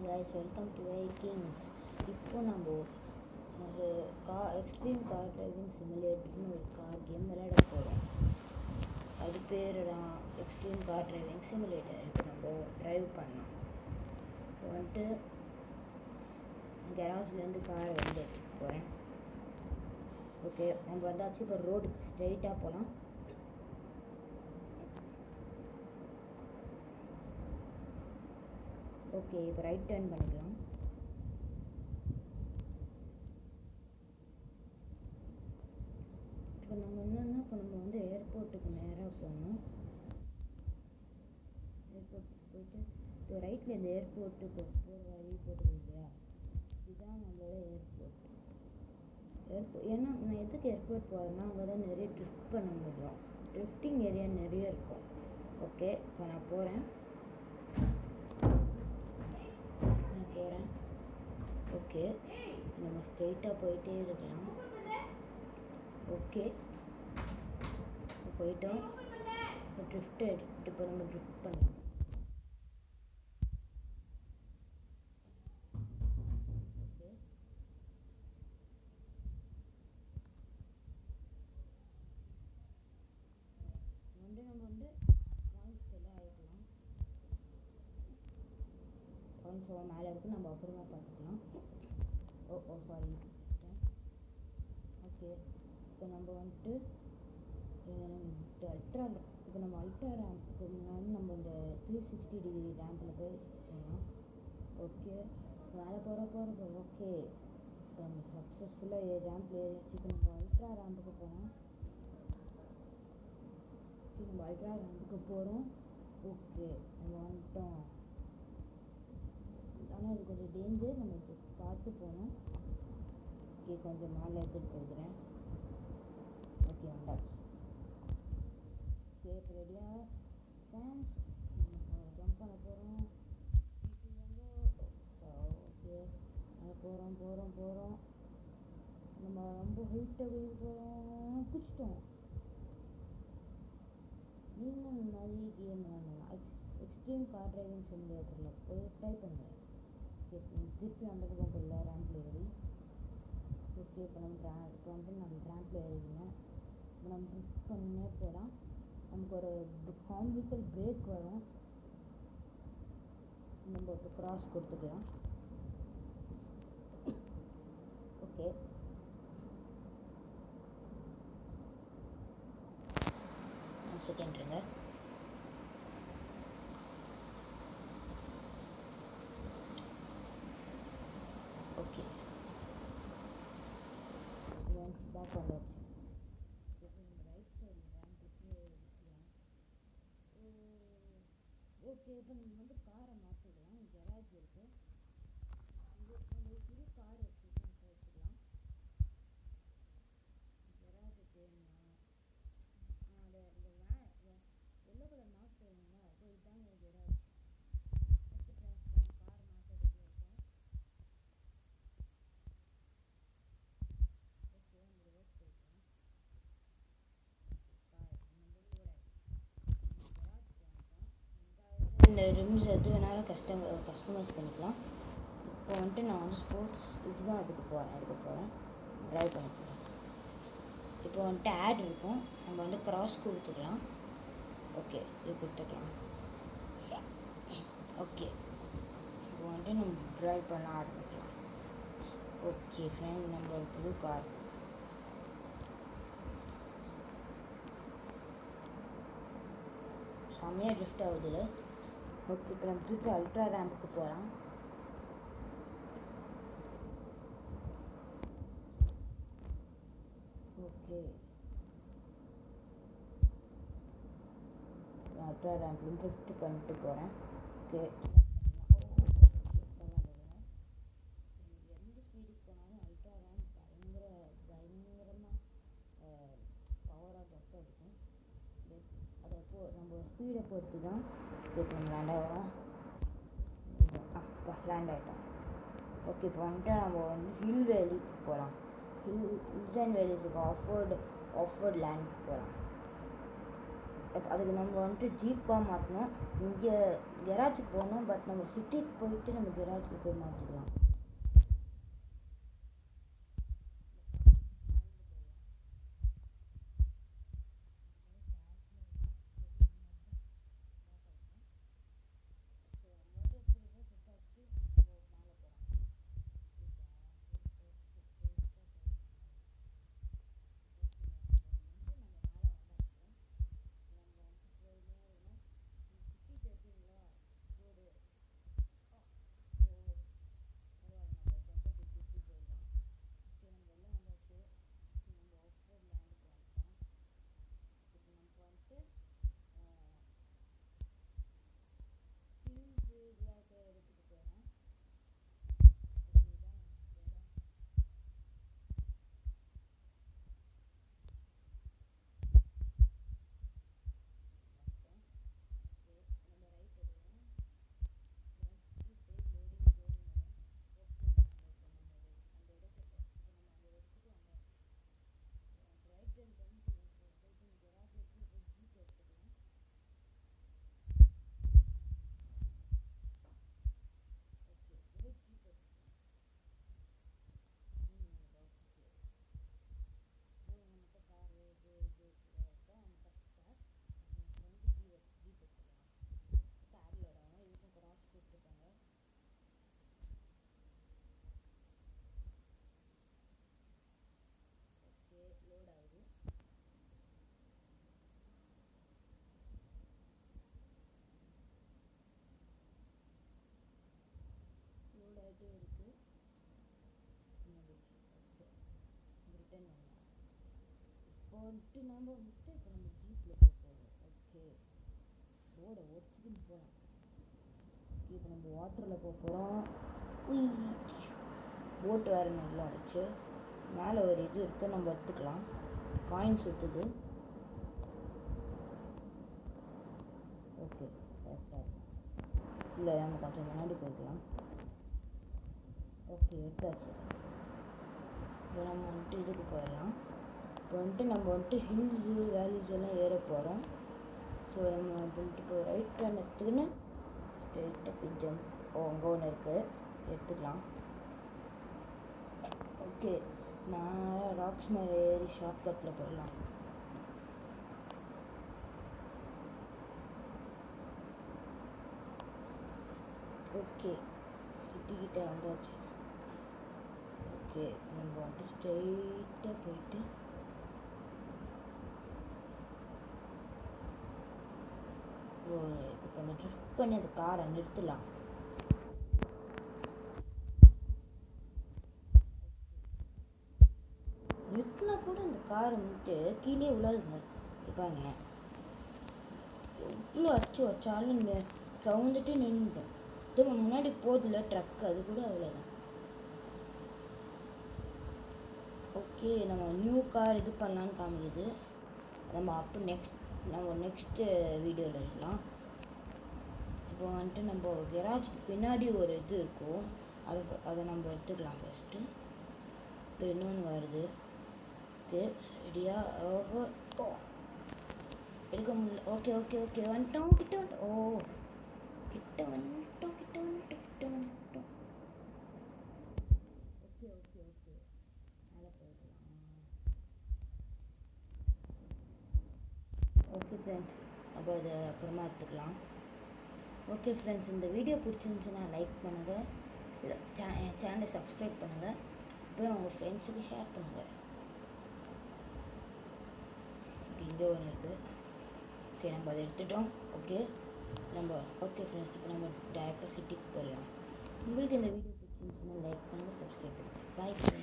guys, welcome to Kings. இப்போ நம்ம ஒரு எக்ஸ்ட்ரீம் கார் டிரைவிங் சிமுலேட்டர்னு ஒரு கார் கேம் விளையாட போகிறோம். அது பேர் தான் எக்ஸ்ட்ரீம் கார் டிரைவிங் சிமுலேட்டர். இப்போ நம்ம ட்ரைவ் பண்ணோம். இப்போ வந்துட்டு கராஜ்லேருந்து காரை வந்து எடுத்துகிட்டு போகிறேன். ஓகே, நம்ம வந்தாச்சு. இப்போ ரோடுக்கு ஸ்ட்ரெயிட்டாக போகலாம். ஓகே, இப்போ ரைட் டர்ன் பண்ணிக்கலாம். இப்போ நம்ம என்னென்னா, இப்போ நம்ம வந்து ஏர்போர்ட்டுக்கு நேராக போகணும். ஏர்போர்ட்டுக்கு போயிட்டு இப்போ ரைட்டில் இந்த ஏர்போர்ட்டுக்கு போகிற வழி போட்டுருக்கு இல்லையா, இதுதான் நம்மளோட ஏர்போர்ட். ஏன்னா நான் எதுக்கு ஏர்போர்ட் போகிறேன்னா, அங்கே தான் நிறைய ட்ரிஃப்ட் பண்ண முடியும். ட்ரிஃப்டிங் ஏரியா நிறைய இருக்கும். ஓகே, இப்போ நான் போகிறேன். ஓகே, நம்ம ஸ்ட்ரெயிட்டாக போயிட்டே இருக்கலாம். ஓகே, போயிட்டோம். இப்போ ட்ரிஃப்ட் எடுத்துகிட்டு இப்போ நம்ம ட்ரிஃப்ட் பண்ணலாம். ஓகே, நம்ம வந்து பாயிண்ட்ஸ் எல்லாம் ஆகிக்கலாம். பாயிண்ட்ஸ் எல்லாம் மேலே இருக்குது, நம்ம அப்புறமா பார்த்துக்கலாம். சாரி. ஓகே, இப்போ நம்ம வந்துட்டு அல்ட்ரா ரேம்புக்கு முன்னாடி நம்ம இந்த 360 டிகிரி ரேம்பில் போய் போகலாம். ஓகே, மேலே போகிற ஓகே, இப்போ நம்ம சக்ஸஸ்ஃபுல்லாக ரேம்பில் ஏறிச்சு. இப்போ நம்ம அல்ட்ரா ரேம்புக்கு போகலாம். நம்ம அல்ட்ரா ரேம்புக்கு போகிறோம். ஓகே, நம்ம வந்துட்டோம். ஆனால் இது கொஞ்சம் டேஞ்சர், நம்ம இப்போ பார்த்து போகணும். ஓகே, கொஞ்சம் மேலே எடுத்துகிட்டு போகிறேன். ஓகே, வந்தாச்சு. ஓகே, இப்போ ரெடியாக ஃபேன்ஸ் ஜம்ப் பண்ண போகிறோம். ஓகே, போகிறோம். நம்ம ரொம்ப ஹைட்டாக போகிறோம். குச்சிட்டோம். நீங்களும் இந்த மாதிரி கேம் விளாடலாம். எக்ஸ்ட்ரீம் கார் டிரைவிங் சிமுலேட்டரில் போய் ட்ரை பண்ணுங்கள். திருப்பி அந்த பக்கம் போடல ரேம்பில் ஏறி. ஓகே, இப்போ நம்ம ரேம்பில் ஏறிங்க. இப்போ நம்ம ட்ரிப் பண்ணே போகலாம். நமக்கு ஒரு காமிக்கல் பிரேக் வரும். நம்ம இப்போ கிராஸ் கொடுத்துக்கலாம். ஓகே, செகண்ட் இருங்க. ஓகே, பேக் வந்தாச்சு. ரைட் சைடு ரேம்புக்கு வச்சுக்கலாம். ஓகே, இப்போ நம்ம வந்து காரை மாற்றிக்கலாம். கராஜ் இருக்குது. நம்ம புது கார் வச்சுக்கலாம். கராஜுக்கு இந்த எல்லோ கலர் மார்க் போயிருந்தா அது இதுதாங்க கராஜ். ஃபஸ்ட்டு ப்ரைஸ் கார் மாற்ற ரெடியாக இருக்கும். ஓகே, நம்ம ரிவர்ஸ் போய்க்கலாம். இந்த ரிம்ஸ் எது வேணாலும் கஸ்டமைஸ் பண்ணிக்கலாம். இப்போ வந்துட்டு நான் வந்து ஸ்போர்ட்ஸ் இதுதான் எடுக்க போகிறேன். ட்ரைவ் பண்ண போகிறேன். இப்போ வந்துட்டு ஆட் இருக்கும், நம்ம வந்து கிராஸ் கொடுத்துக்கலாம். ஓகே, இது கொடுத்துக்கலாம். ஓகே, இப்போ வந்துட்டு நம்ம ட்ரைவ் பண்ண ஆரம்பிக்கலாம். ஓகே ஃப்ரெண்ட், நம்ம புது கார். செம்மையாக ட்ரிஃப்ட் ஆகுதுல. ஓகே, இப்போ நம்ம திருப்பி அல்ட்ரா ரேம்புக்கு போகலாம். ஓகே, அல்ட்ரா ரேம்ப்லையும் ட்ரிஃப்ட் பண்ணிட்டு போகிறேன். ஓகே, எந்த ஸ்பீடுக்கு போனாலும் அல்ட்ரா ரேம்ப் பயங்கரமாக பவராக ஜம்ப் அடிக்கும். அதை நம்ம ஸ்பீடை பொறுத்து தான் இப்போ நம்ம லேண்ட் ஆகிறோம். லேண்ட் ஆகிட்டோம். ஓகே, இப்போ வந்துட்டு நம்ம வந்து ஹில் வேலிக்கு போகலாம். ஹில்ஸ் அண்ட் வேலிஸுக்கு ஆஃப்ரோட் லேண்டுக்கு போகலாம். அதுக்கு நம்ம வந்துட்டு ஜீப்பாக மாற்றணும். இங்கே கெராஜுக்கு போகணும், பட் நம்ம சிட்டிக்கு போயிட்டு நம்ம கெராஜுக்கு போய் மாற்றிக்கலாம். இப்போ வந்துட்டு நம்ம வந்துட்டு இப்போ நம்ம ஜீப்பில் போக போகிறோம். ஓகே, ரோடை ஒடிச்சுக்கின்னு போகலாம். ஓகே, இப்போ நம்ம வாட்டரில் போக போகிறோம். போட்டு வேறு நல்லா இருந்துச்சு. மேலே ஒரு இது இருக்குது, நம்ம எடுத்துக்கலாம். காயின் சுற்றுது. ஓகே, கரெக்டாக இல்லை, நம்ம கொஞ்சம் முன்னாடி போய்க்கலாம். ஓகே, எடுத்தாச்சு. இப்போ நம்ம வந்துட்டு இதுக்கு போயிடலாம். இப்போ வந்துட்டு நம்ம வந்துட்டு ஹில்ஸு வேலிஸ் எல்லாம் ஏற போகிறோம். ஸோ நம்ம வந்துட்டு இப்போ ரைட் டர்ன் எடுத்துக்கின்னு ஸ்ட்ரெயிட்டாக போய் ஜம்ப் அங்கே ஒன்று இருக்குது, எடுத்துக்கலாம். ஓகே, நான் ராக்ஸ் மேலே ஏறி ஷார்ட் கட்டில் போயிடலாம். ஓகே, சிட்டிக்கிட்ட வந்தாச்சு. ஓகே, நம்ம வந்துட்டு ஸ்ட்ரெயிட்டாக போயிட்டு இப்போ அந்த ட்ரிஃப்ட் பண்ணி அந்த காரை நிறுத்தலாம். நிறுத்தினா கூட அந்த காரை வந்துட்டு கீழே விழாதுங்க. பாருங்க, எவ்வளோ அடிச்சு வச்சாலும் கவுந்துட்டு நின்றுட்டோம். திரும்ப முன்னாடி போதில்ல ட்ரக், அது கூட அவ்வளோதான். ஓகே, நம்ம நியூ கார் இது பண்ணலான்னு காமிக்குது. நம்ம அப்போ நெக்ஸ்ட்டு வீடியோவில் இருக்கலாம். இப்போ வந்துட்டு நம்ம கெராஜுக்கு பின்னாடி ஒரு இது இருக்கும், அதை நம்ம எடுத்துக்கலாம் ஃபஸ்ட்டு. இப்போ இன்னொன்று வருது. ஓகே, ரெடியா? ஓஹோ, ஓ எடுக்க முடியல. ஓகே ஓகே ஓகே, வந்துட்டோம், கிட்ட வந்துட்டோம். ஓ, கிட்ட வந்துட்டோம். ஓகே ஓகே ஓகே, மேலே போய்க்கலாம். ஓகே ஃப்ரெண்ட்ஸ், அப்போ அதை அப்புறமா எடுத்துக்கலாம். ஓகே ஃப்ரெண்ட்ஸ், இந்த வீடியோ பிடிச்சிருந்துச்சுன்னா லைக் பண்ணுங்கள், சேனலை சப்ஸ்கிரைப் பண்ணுங்கள், அப்புறம் உங்கள் ஃப்ரெண்ட்ஸுக்கு ஷேர் பண்ணுங்கள். ஓகே, இங்கே ஒன்று இருக்குது. ஓகே, நம்ம அதை எடுத்துட்டோம். ஓகே ஃப்ரெண்ட்ஸ், இப்போ நம்ம டேரெக்டாக சிட்டிக்கு போயிடலாம். உங்களுக்கு இந்த வீடியோ பிடிச்சிருந்துச்சுன்னா லைக் பண்ணுங்கள், சப்ஸ்கிரைப் பண்ணுங்கள். Bye friends.